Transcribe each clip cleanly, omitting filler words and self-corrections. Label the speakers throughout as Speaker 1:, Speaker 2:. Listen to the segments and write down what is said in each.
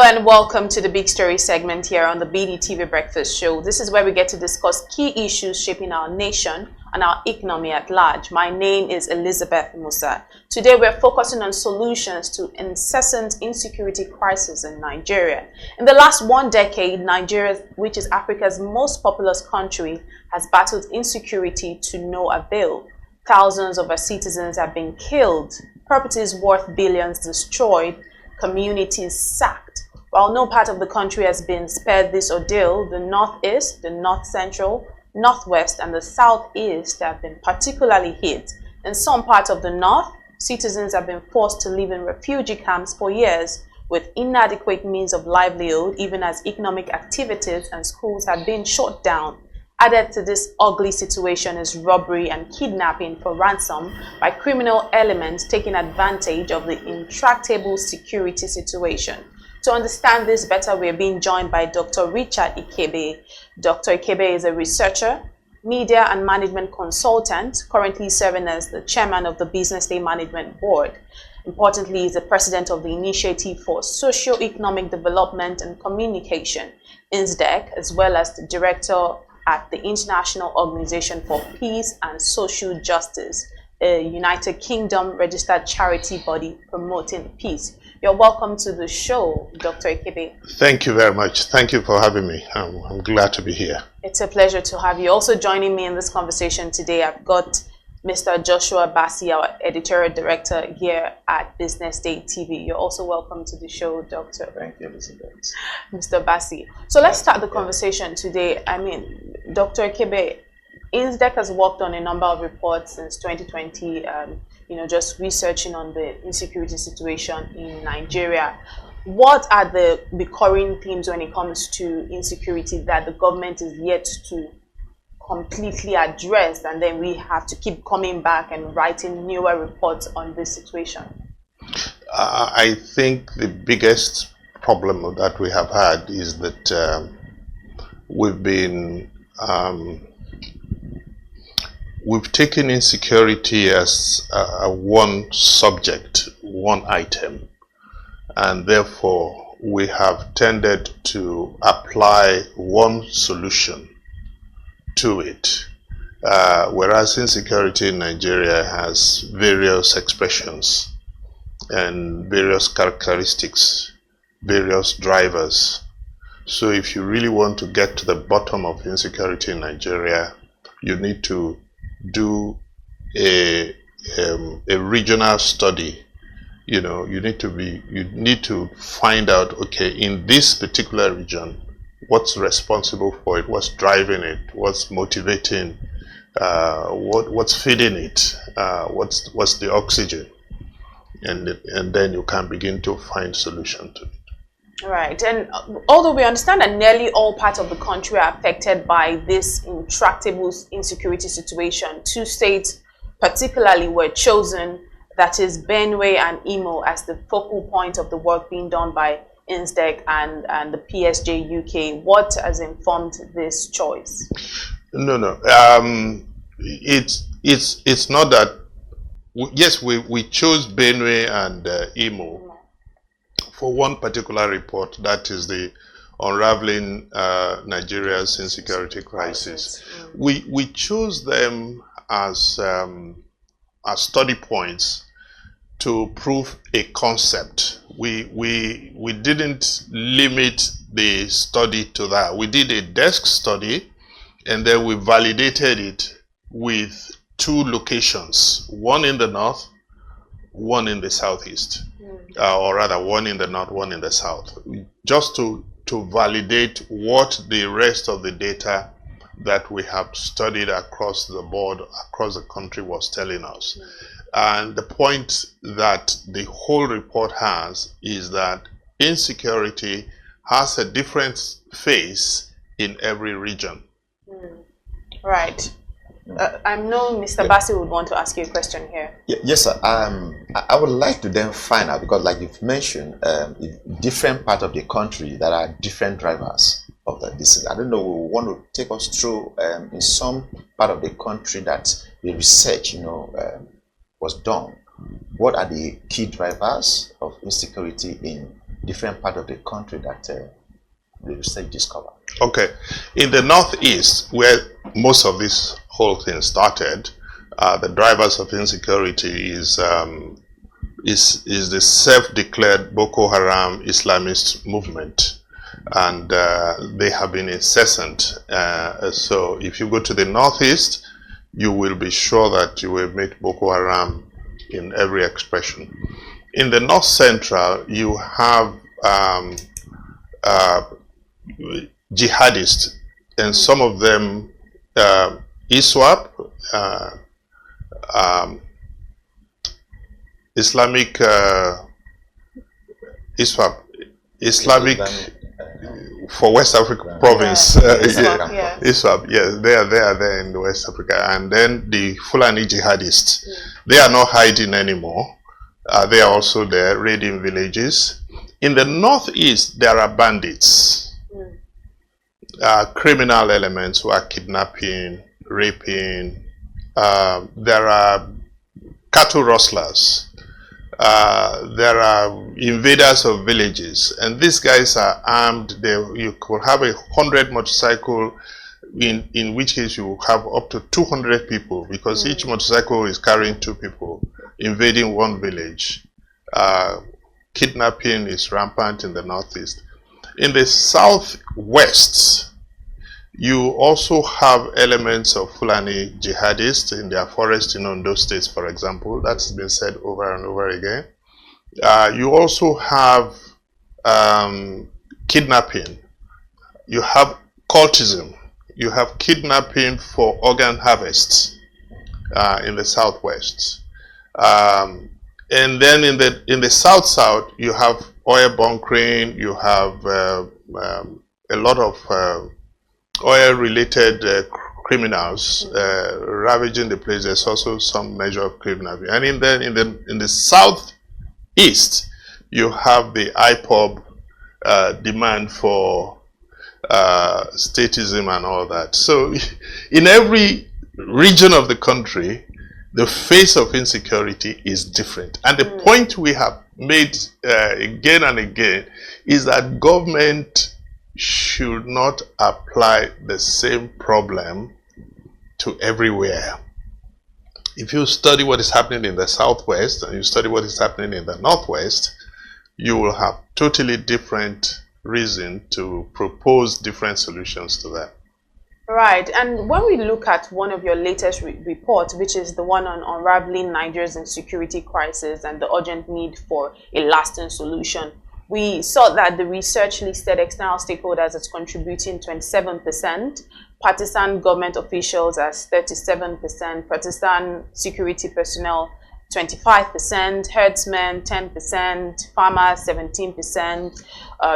Speaker 1: and welcome to the Big Story segment here on the BDTV Breakfast Show. This is where we get to discuss key issues shaping our nation and our economy at large. My name is Elizabeth Musa. Today we're focusing on solutions to incessant insecurity crisis in Nigeria. In the last 1 decade, Nigeria, which is Africa's most populous country, has battled insecurity to no avail. Thousands of our citizens have been killed, properties worth billions destroyed, communities sacked. While no part of the country has been spared this ordeal, the Northeast, the North Central, Northwest, and the Southeast have been particularly hit. In some parts of the North, citizens have been forced to live in refugee camps for years with inadequate means of livelihood, even as economic activities and schools have been shut down. Added to this ugly situation is robbery and kidnapping for ransom by criminal elements taking advantage of the intractable security situation. To understand this better, we are being joined by Dr. Richard Ikiebe. Dr. Ikiebe is a researcher, media and management consultant, currently serving as the chairman of the BusinessDay Management Board. Importantly, he is the president of the Initiative for Socio-Economic Development and Communication, INSDEC, as well as the director at the International Organization for Peace and Social Justice, a United Kingdom registered charity body promoting peace. You're welcome to the show, Dr. Ikiebe.
Speaker 2: Thank you very much. Thank you for having me. I'm glad to be here.
Speaker 1: It's a pleasure to have you. Also joining me in this conversation today, I've got Mr. Joshua Bassi, our editorial director here at BusinessDay TV. You're also welcome to the show, Doctor.
Speaker 3: Thank you, Elizabeth.
Speaker 1: Mr. Bassi. So let's start the conversation today. I mean, Dr. Ikiebe, INSDEC has worked on a number of reports since 2020, just researching on the insecurity situation in Nigeria. What are the recurring themes when it comes to insecurity that the government is yet to completely address, and then we have to keep coming back and writing newer reports on this situation?
Speaker 2: I think the biggest problem that we have had is that we've taken insecurity as one subject, one item, and therefore we have tended to apply one solution to it, whereas insecurity in Nigeria has various expressions and various characteristics, various drivers. So if you really want to get to the bottom of insecurity in Nigeria, you need to do a regional study. You need to find out, okay, in this particular region, what's responsible for it, what's driving it, what's motivating, what's feeding it, what's the oxygen, and then you can begin to find solution to it.
Speaker 1: Right, and although we understand that nearly all parts of the country are affected by this intractable insecurity situation, 2 states particularly were chosen, that is Benue and Imo, as the focal point of the work being done by INSDEC and the PSJ UK. What has informed this choice?
Speaker 2: No. It's not that. Yes, we chose Benue and Imo for one particular report, that is the Unraveling Nigeria's Insecurity Crisis. We chose them as study points to prove a concept. We didn't limit the study to that. We did a desk study, and then we validated it with 2 locations, one in the north, one in the southeast, or rather one in the north, one in the south, just to validate what the rest of the data that we have studied across the board, across the country, was telling us. And the point that the whole report has is that insecurity has a different face in every region.
Speaker 1: Right. I know Mr. Bassi would want to ask you a question here.
Speaker 3: Yes, sir. I would like to then find out, because like you've mentioned, different parts of the country that are different drivers of the disease. I don't know, we want to take us through in some part of the country that the research, was done. What are the key drivers of insecurity in different part of the country that the research discovered?
Speaker 2: Okay, in the Northeast, where most of this whole thing started, the drivers of insecurity is the self-declared Boko Haram Islamist movement, and they have been incessant. So if you go to the Northeast, you will be sure that you will meet Boko Haram in every expression. In the North Central, you have jihadists, and some of them ISWAP, Islamic ISWAP, Islamic for West Africa province, ISWAP, yes, they are there in West Africa, and then the Fulani jihadists, they are not hiding anymore. They are also there, raiding villages. In the Northeast, there are bandits, criminal elements who are kidnapping, raping. There are cattle rustlers. There are invaders of villages, and these guys are armed. You could have 100 motorcycle, in which case you will have up to 200 people, because each motorcycle is carrying 2 people, invading one village. Kidnapping is rampant in the Northeast. In the Southwest, you also have elements of Fulani jihadists in their forest in Ondo states, for example. That's been said over and over again. You also have kidnapping. You have cultism. You have kidnapping for organ harvests in the Southwest. And then in the South, you have oil bunkering. You have a lot of oil-related criminals ravaging the place. There's also some measure of kidnapping. And in the Southeast, you have the IPOB demand for statism and all that. So in every region of the country, the face of insecurity is different. And the point we have made again and again is that government should not apply the same problem to everywhere. If you study what is happening in the Southwest and you study what is happening in the Northwest, you will have totally different reason to propose different solutions to that.
Speaker 1: Right, and when we look at one of your latest reports, which is the one on unraveling Nigeria's insecurity crisis and the urgent need for a lasting solution, we saw that the research listed external stakeholders as contributing 27%, partisan government officials as 37%, partisan security personnel 25%, herdsmen 10%, farmers 17%,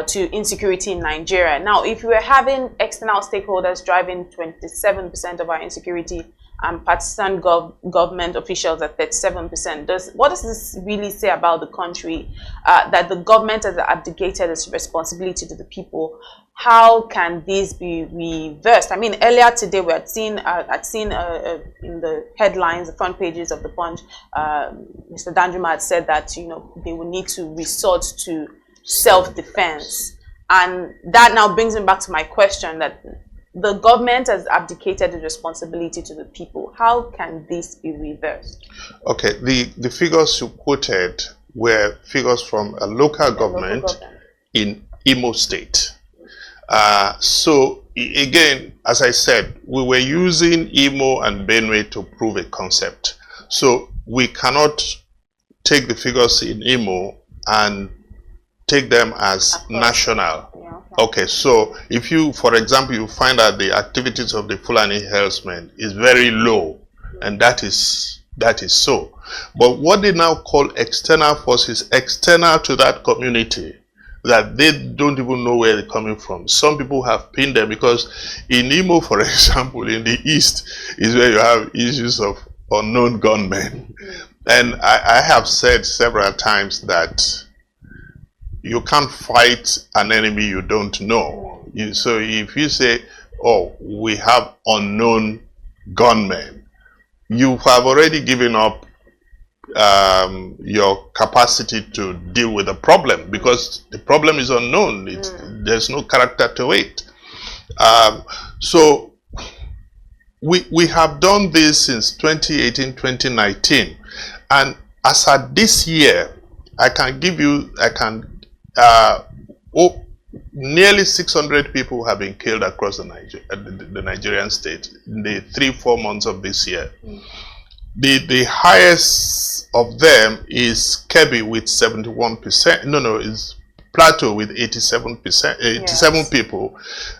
Speaker 1: to insecurity in Nigeria. Now, if we were having external stakeholders driving 27% of our insecurity and partisan government officials at 37%, what does this really say about the country? That the government has abdicated its responsibility to the people. How can this be reversed? I mean, earlier today we had seen, in the headlines, the front pages of the Punch, Mr. Danjuma had said that they will need to resort to self-defense, and that now brings me back to my question that the government has abdicated its responsibility to the people. How can this be reversed? Okay,
Speaker 2: the figures you quoted were figures from a local government in Imo State. So again, as I said, we were using Imo and Benue to prove a concept. So we cannot take the figures in Imo and take them as national. Yeah, okay, so if you, for example, you find that the activities of the Fulani herdsmen is very low, and that is so. But what they now call external forces, external to that community, that they don't even know where they're coming from. Some people have pinned them, because in Imo, for example, in the east is where you have issues of unknown gunmen. And I have said several times that you can't fight an enemy you don't know. So if you say, oh, we have unknown gunmen, you have already given up your capacity to deal with the problem, because the problem is unknown. There's no character to it. So we have done this since 2018, 2019, and as at this year, nearly 600 people have been killed across the Nigerian state in the 3-4 months of this year. The highest of them is Ikiebe with 71%. It's Plateau with 87%, 87 people.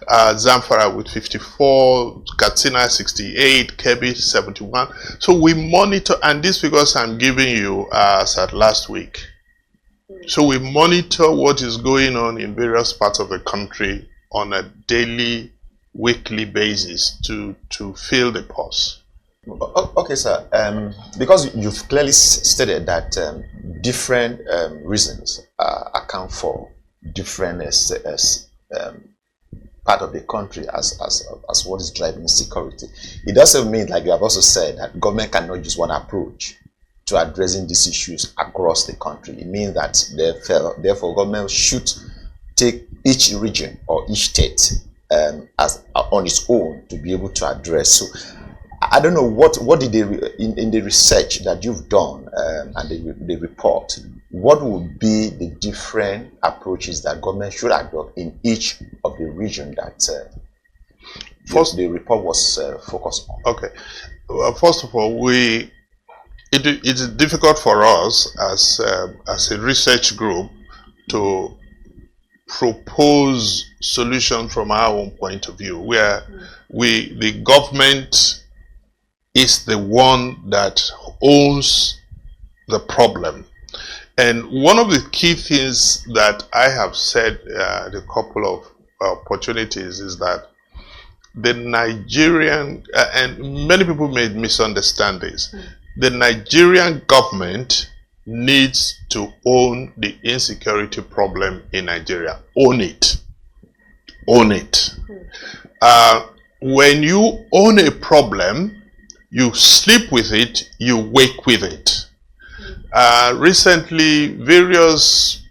Speaker 2: Zamfara with 54, Katsina 68, Ikiebe 71. So we monitor, and these figures I'm giving you as at last week. So we monitor what is going on in various parts of the country on a daily, weekly basis to feel the pulse.
Speaker 3: Okay, sir. Because you've clearly stated that different reasons account for different part of the country as what is driving insecurity. It doesn't mean, like you have also said, that government cannot use one approach to addressing these issues across the country. It means that therefore government should take each region or each state as on its own to be able to address. So I don't know what did they in the research that you've done and the report, what would be the different approaches that government should adopt in each of the region that first the report was focused on?
Speaker 2: Okay, first of all, it is difficult for us as a research group to propose solutions from our own point of view, where the government is the one that owns the problem. And one of the key things that I have said at a couple of opportunities is that the Nigerian, and many people may misunderstand this, the Nigerian government needs to own the insecurity problem in Nigeria. Own it. Own it. When you own a problem, you sleep with it, you wake with it. Recently, various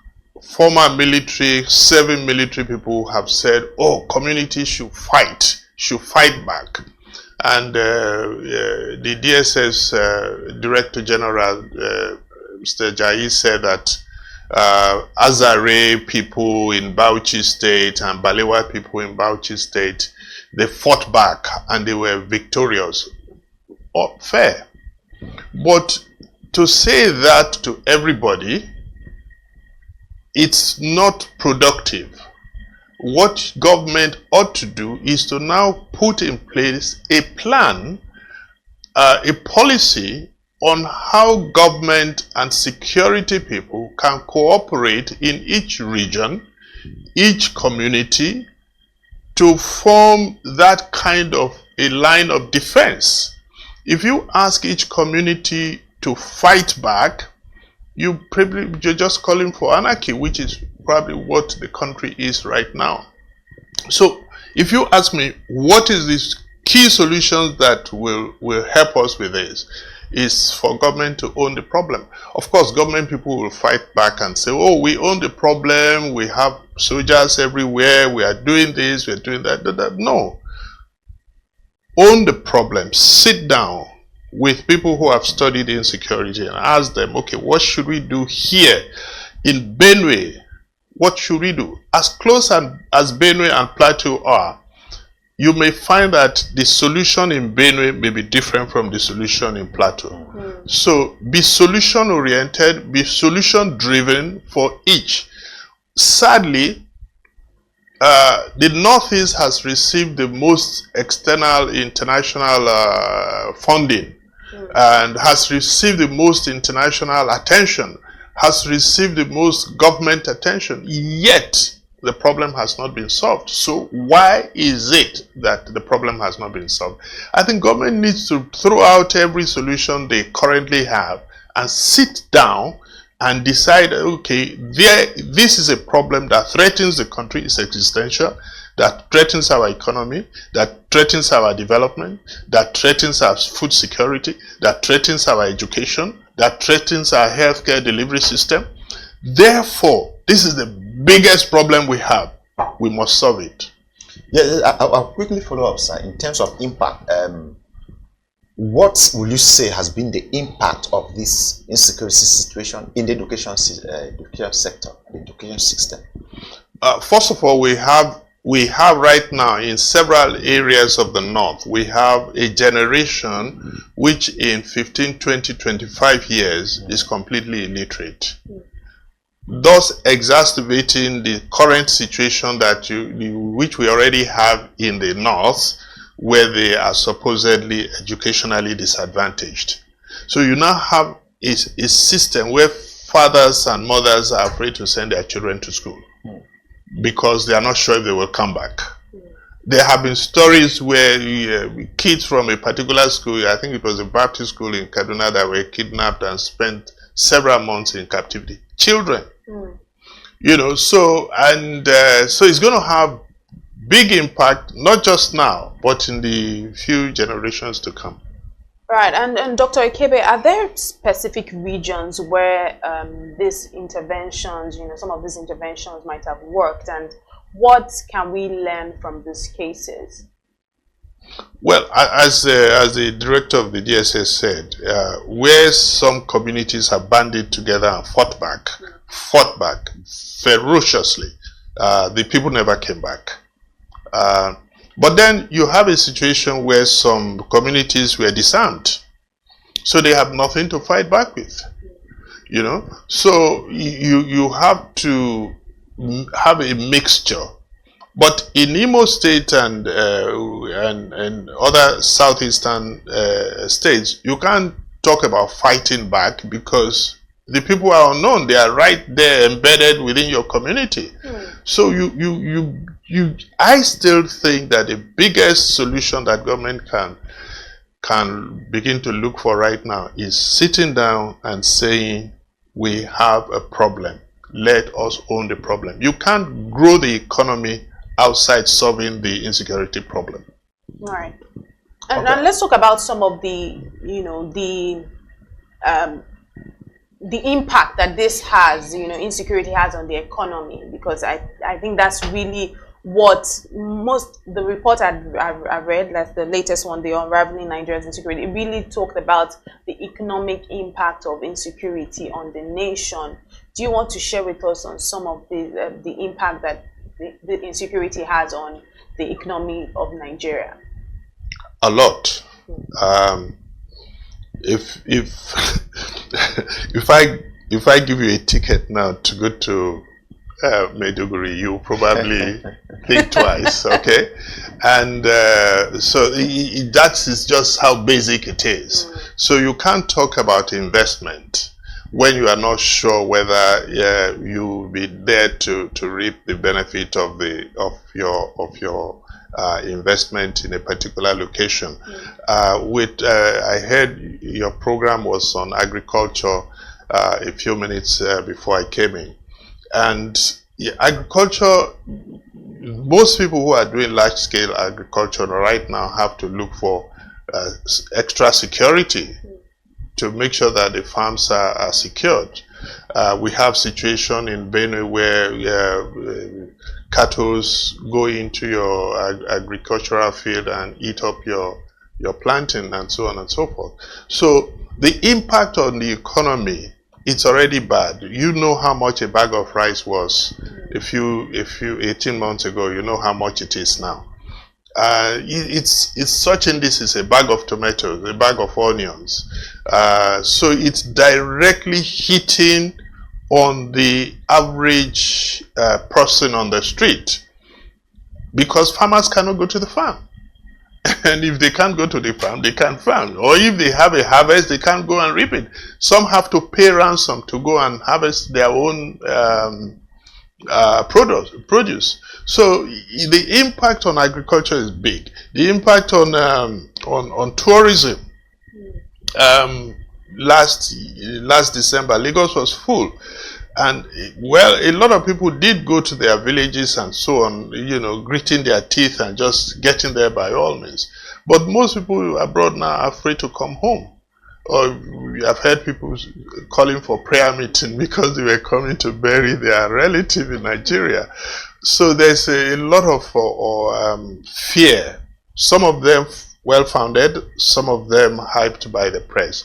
Speaker 2: former military, serving military people have said, oh, communities should fight back. And the DSS Director General, Mr. Jai, said that Azare people in Bauchi State and Balewa people in Bauchi State, they fought back and they were victorious. Oh, fair. But to say that to everybody, it's not productive. What government ought to do is to now put in place a plan, a policy on how government and security people can cooperate in each region, each community, to form that kind of a line of defense. If you ask each community to fight back, you're just calling for anarchy, which is probably what the country is right now. So if you ask me, what is this key solutions that will help us with this, is for government to own the problem. Of course, government people will fight back and say, oh, we own the problem, we have soldiers everywhere, we are doing this, we are doing that. No. Own the problem. Sit down with people who have studied insecurity and ask them, okay, what should we do here in Benue? What should we do? As close as Benue and Plateau are, you may find that the solution in Benue may be different from the solution in Plateau. So be solution oriented, be solution driven for each. Sadly, the Northeast has received the most external international funding and has received the most international attention, has received the most government attention, yet the problem has not been solved. So why is it that the problem has not been solved? I think government needs to throw out every solution they currently have and sit down and decide, okay, this is a problem that threatens the country, it's existential, that threatens our economy, that threatens our development, that threatens our food security, that threatens our education, that threatens our healthcare delivery system. Therefore, this is the biggest problem we have. We must solve it.
Speaker 3: Yeah, I'll quickly follow up, sir. In terms of impact, what will you say has been the impact of this insecurity situation in the education sector, the education system?
Speaker 2: First of all, we have right now in several areas of the north, we have a generation which in 15, 20, 25 years is completely illiterate. Thus exacerbating the current situation that which we already have in the north, where they are supposedly educationally disadvantaged. So you now have a system where fathers and mothers are afraid to send their children to school because they are not sure if they will come back. There have been stories where kids from a particular school, I think it was a Baptist school in Kaduna, that were kidnapped and spent several months in captivity. Children. You know, so it's going to have big impact, not just now, but in the few generations to come.
Speaker 1: Right, and Dr. Ikiebe, are there specific regions where these interventions, some of these interventions might have worked, and what can we learn from these cases?
Speaker 2: Well, as the director of the DSS said, where some communities have banded together and fought back ferociously, the people never came back. But then you have a situation where some communities were disarmed, so they have nothing to fight back with. So you have to have a mixture. But in Imo State and other southeastern states, you can't talk about fighting back because the people are unknown. They are right there embedded within your community. So I still think that the biggest solution that government can begin to look for right now is sitting down and saying, we have a problem. Let us own the problem. You can't grow the economy outside solving the insecurity problem.
Speaker 1: All right. And let's talk about some of the impact that this has, insecurity has on the economy, because I think that's really what the report I read, like the latest one, the Unraveling Nigeria's Insecurity, it really talked about the economic impact of insecurity on the nation. Do you want to share with us on some of the impact that the insecurity has on the economy of Nigeria?
Speaker 2: A lot. If if I give you a ticket now to go to Maiduguri, you probably think twice, okay? And so that is just how basic it is. So you can't talk about investment when you are not sure whether you will be there to reap the benefit of your investment in a particular location. I heard your program was on agriculture a few minutes before I came in, and agriculture. Most people who are doing large-scale agriculture right now have to look for extra security to make sure that the farms are secured. We have situation in Benue where cattle go into your agricultural field and eat up your planting and so on and so forth. So the impact on the economy, it's already bad. You know how much a bag of rice was a few 18 months ago. You know how much it is now. It's such in this is a bag of tomatoes, a bag of onions. So it's directly hitting on the average person on the street, because farmers cannot go to the farm. And if they can't go to the farm, they can't farm. Or if they have a harvest, they can't go and reap it. Some have to pay ransom to go and harvest their own produce. So the impact on agriculture is big. The impact on tourism. Last December, Lagos was full, and well, a lot of people did go to their villages and so on, gritting their teeth and just getting there by all means. But most people abroad now are afraid to come home. Or I've heard people calling for prayer meeting because they were coming to bury their relative in Nigeria. So there's a lot of fear. Some of them well-founded, some of them hyped by the press.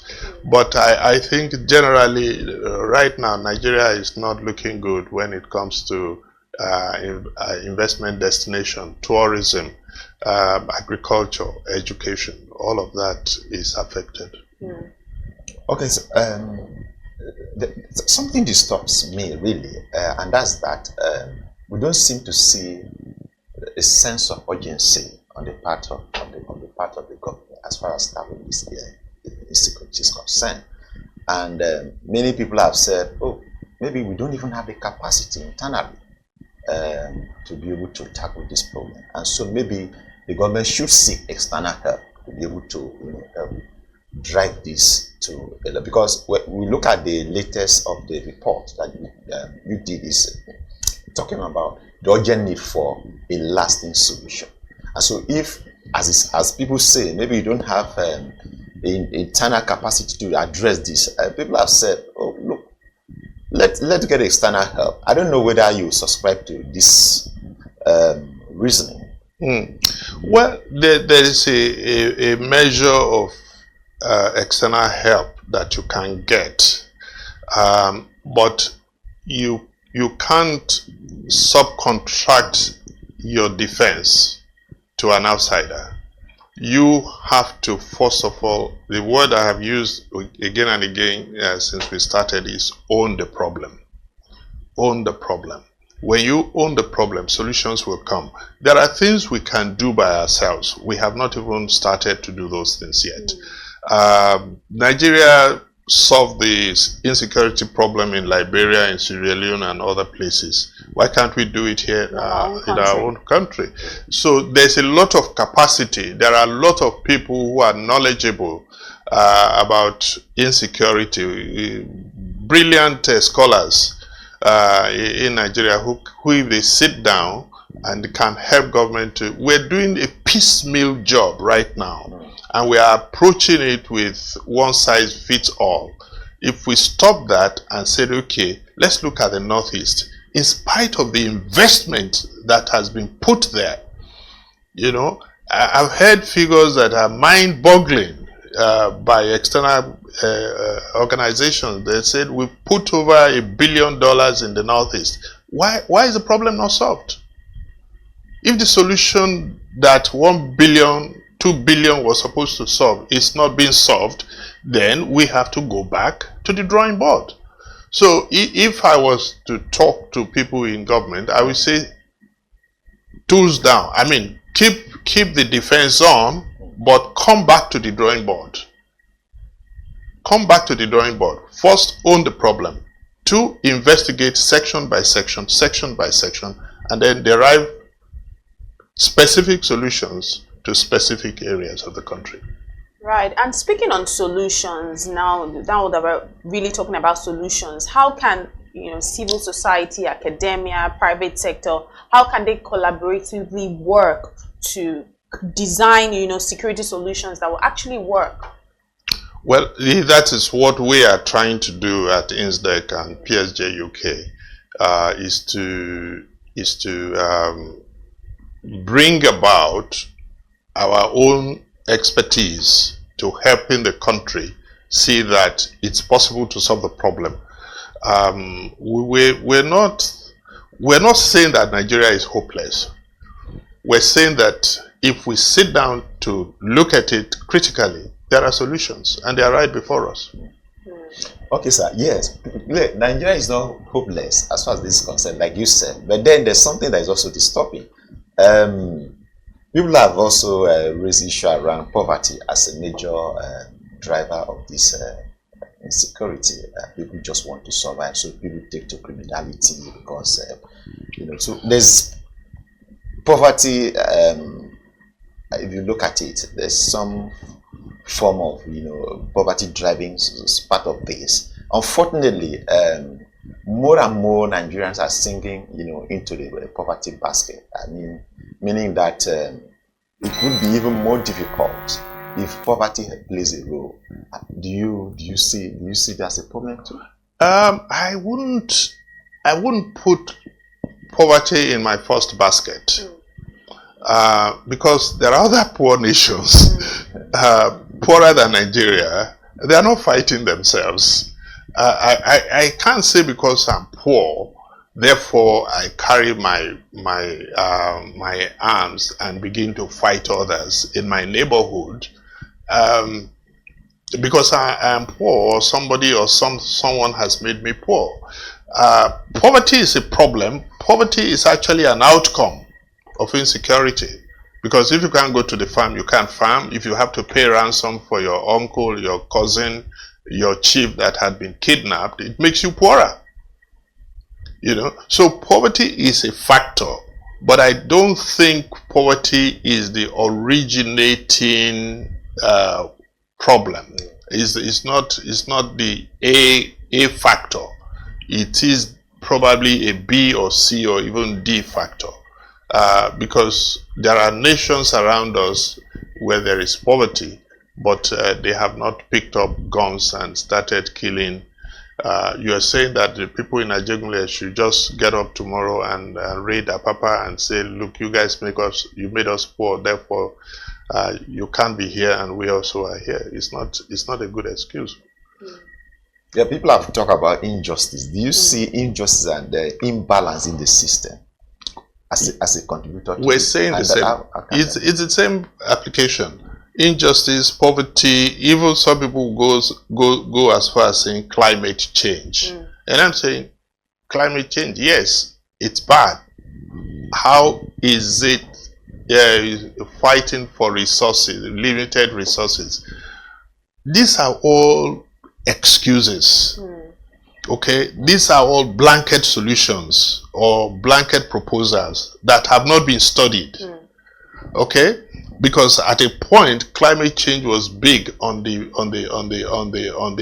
Speaker 2: But I think generally right now Nigeria is not looking good when it comes to investment destination, tourism, agriculture, education. All of that is affected.
Speaker 3: Okay, so something disturbs me really, and that's that we don't seem to see a sense of urgency on the part of the government as far as tackling this insecurity is concerned. And many people have said, oh, maybe we don't even have the capacity internally to be able to tackle this problem, and so maybe the government should seek external help to be able to help drive this to, because we look at the latest of the report that you did is talking about the urgent need for a lasting solution. And so if, as people say, maybe you don't have an internal capacity to address this, people have said, oh, look, let's get external help. I don't know whether you subscribe to this reasoning.
Speaker 2: Well, there is a measure of external help that you can get, but you can't subcontract your defense to an outsider. You have to, first of all, the word I have used again and again since we started is own the problem. Own the problem. When you own the problem, solutions will come. There are things we can do by ourselves. We have not even started to do those things yet. Nigeria solved the insecurity problem in Liberia, in Sierra Leone, and other places. Why can't we do it here in our own country? So there's a lot of capacity. There are a lot of people who are knowledgeable about insecurity, brilliant scholars in Nigeria who if they sit down and can help government to, we're doing a piecemeal job right now. And we are approaching it with one size fits all. If we stop that and said, okay, let's look at the Northeast, in spite of the investment that has been put there, I've heard figures that are mind-boggling by external organizations. They said we put over $1 billion in the Northeast. Why is the problem not solved? If the solution that 1 billion, 2 billion was supposed to solve is not being solved, then we have to go back to the drawing board. So if I was to talk to people in government, I would say tools down. I mean, keep the defense on, but come back to the drawing board. Come back to the drawing board. First, own the problem. 2, investigate section by section, and then derive specific solutions to specific areas of the country.
Speaker 1: Right. And speaking on solutions, now that we're really talking about solutions, how can civil society, academia, private sector, how can they collaboratively work to design security solutions that will actually work?
Speaker 2: Well, that is what we are trying to do at INSDEC and PSG UK, is to bring about our own expertise to helping the country see that it's possible to solve the problem. We're not saying that Nigeria is hopeless. We're saying that if we sit down to look at it critically, there are solutions, and they are right before us.
Speaker 3: Okay, sir. Yes, Nigeria is not hopeless as far as this is concerned, like you said. But then there's something that is also disturbing. People have also raised issue around poverty as a major driver of this insecurity. People just want to survive, so people take to criminality because so there's poverty. If you look at it, there's some form of poverty driving is part of this. Unfortunately, more and more Nigerians are sinking into the poverty basket. I mean, meaning that it would be even more difficult if poverty plays a role, do you see that as a problem too?
Speaker 2: I wouldn't put poverty in my first basket, because there are other poor nations, poorer than Nigeria. They are not fighting themselves. I can't say because I'm poor, therefore I carry my arms and begin to fight others in my neighborhood. Because I am poor, or somebody or someone has made me poor. Poverty is a problem. Poverty is actually an outcome of insecurity. Because if you can't go to the farm, you can't farm. If you have to pay ransom for your uncle, your cousin, your chief that had been kidnapped, it makes you poorer. You know, so poverty is a factor, but I don't think poverty is the originating problem. It's not the A factor. It is probably a B or C or even D factor, because there are nations around us where there is poverty, but they have not picked up guns and started killing. You are saying that the people in Ajegunle should just get up tomorrow and raid Apapa and say, look, you guys you made us poor, therefore you can't be here and we also are here. It's not a good excuse.
Speaker 3: Yeah, people have talked about injustice. Do you see injustice and imbalance in the system as a contributor to
Speaker 2: We're saying the same. It's the same application. Injustice, poverty, even some people go as far as saying climate change. And I'm saying climate change, yes, it's bad. How is it fighting for resources, limited resources? These are all excuses. Okay, these are all blanket solutions or blanket proposals that have not been studied. Okay, because at a point climate change was big on the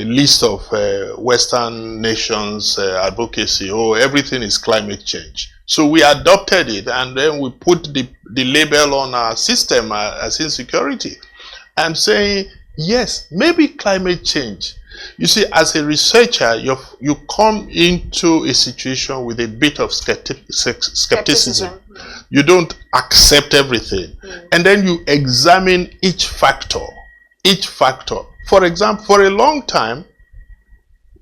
Speaker 2: list of Western nations advocacy. Oh, everything is climate change. So we adopted it and then we put the label on our system as insecurity and saying, yes, maybe climate change. You see, as a researcher, you come into a situation with a bit of skepticism. You don't accept everything. And then you examine each factor. For example, for a long time,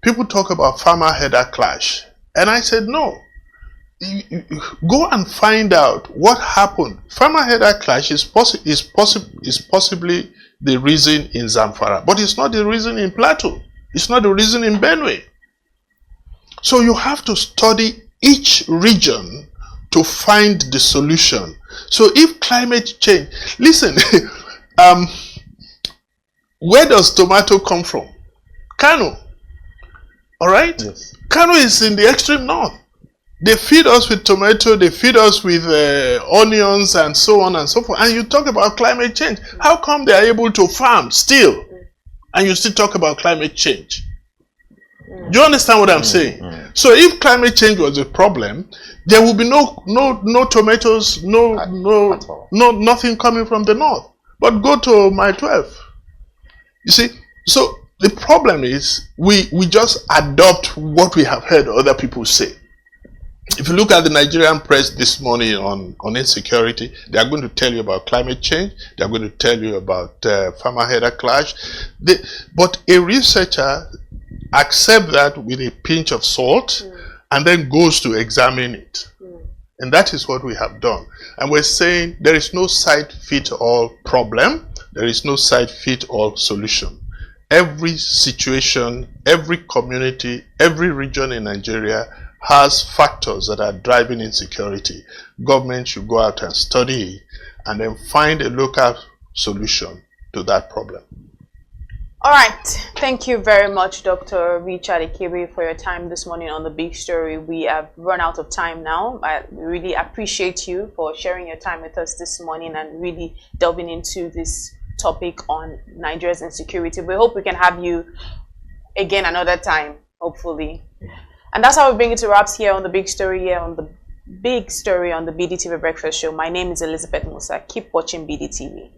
Speaker 2: people talk about farmer-herder clash. And I said, no. Go and find out what happened. Farmer-herder clash is possibly the reason in Zamfara, but it's not the reason in Plateau. It's not the reason in Benue. So you have to study each region to find the solution. So if climate change, listen, where does tomato come from? Kano. All right?
Speaker 3: Yes.
Speaker 2: Kano is in the extreme north. They feed us with tomato, they feed us with onions and so on and so forth. And you talk about climate change. How come they are able to farm still? And you still talk about climate change? Do you understand what I'm saying? So if climate change was a problem, there will be no tomatoes, nothing coming from the north. But go to Mile 12. You see, so the problem is we just adopt what we have heard other people say. If you look at the Nigerian press this morning on insecurity, they are going to tell you about climate change. They are going to tell you about farmer-herder clash. But a researcher accepts that with a pinch of salt and then goes to examine it. And that is what we have done. And we're saying there is no side-fit-all problem. There is no side-fit-all solution. Every situation, every community, every region in Nigeria has factors that are driving insecurity. Government should go out and study it and then find a local solution to that problem.
Speaker 1: All right. Thank you very much, Dr. Richard Ikiebe, for your time this morning on The Big Story. We have run out of time now. I really appreciate you for sharing your time with us this morning and really delving into this topic on Nigeria's insecurity. We hope we can have you again another time, hopefully. And that's how we bring it to wraps here on The Big Story, here on The Big Story on the BDTV Breakfast Show. My name is Elizabeth Musa. Keep watching BDTV.